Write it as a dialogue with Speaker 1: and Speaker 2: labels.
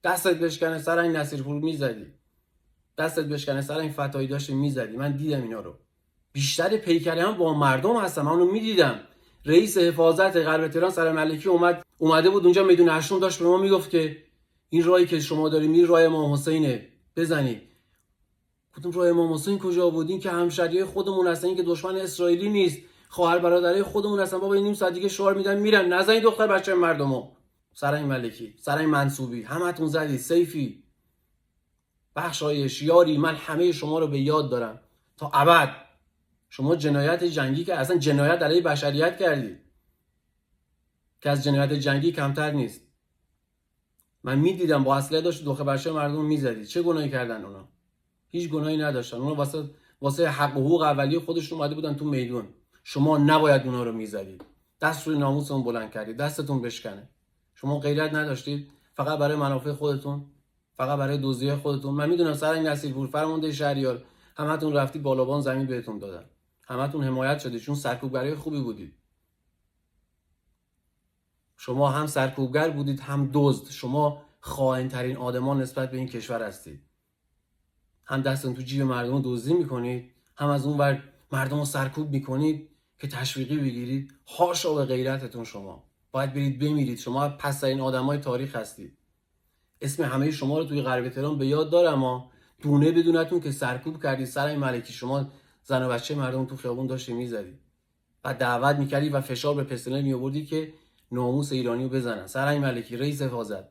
Speaker 1: دستت بشکنه سر این نصیرپور میزدی، دستت بشکنه سر این فتایی داشتی میزدی. من دیدم اینا رو. بیشتر پیکره هم با مردم هستم، من اونو میدیدم. رئیس حفاظت غرب تهران سر ملکی اومده بود اونجا میدون هشتم، داشت به ما میگفت که این راهی که شما داری میری راه امام حسینه، بزنید. کدوم راه امام حسین کجا بود؟ این که همشهریای خودمون هستن، این که دشمن اسرائیلی نیست، خواهر برادرای خودمون هستن. بابا این نیم ساعت دیگه شعار میدن میرن، نزنید دختر بچه مردمو. سر این ملکی، سر این منصوبی، همتون زدید. سیفی، بخشایش، یاری، من همه شما رو به یاد دارم تا ابد. شما جنایت جنگی که اصلا جنایت علیه بشریت کردید که از جنایت جنگی کمتر نیست. من میدیدم با اسلحه داشت دختر بچه مردم میزدید. چه گناهی کردن اونا؟ هیچ گناهی نداشتن. اونا واسه حق و حقوق اولیه خودشون اومده بودن تو میدون. شما نباید اونا رو میزدید. دست روی ناموستون بلند کردید، دستتون بشکنه. شما غیرت نداشتید، فقط برای منافع خودتون، فقط برای دزدی خودتون. من میدونم سر این نصیرپور فرمانده شهریار همتون رفتید بالابان زمین بهتون دادن، همتون حمایت شدید چون سرکوبگرای خوبی بودید. شما هم سرکوبگر بودید هم دزد. شما خائن‌ترین آدمان نسبت به این کشور هستید. هم دستتون تو جیب مردم دزدی میکنید، هم از اون ور مردم رو سرکوب میکنید که تشویقی بگیرید. حاشا به غیرتتون. شما باید برید بمیرید. شما پس‌ترین آدمای تاریخ هستید. اسم همه شما رو توی غرب تهران به یاد دارم، اما دونه بدونتون که سرکوب کردید سر این ملکی. شما زن و بچه مردم تو خیابون داشتید میزدید و دعوت میکردید و فشار به پرسنل میآوردید که ناموس ایرانی رو بزنن. سر این ملکی رئیس حفاظت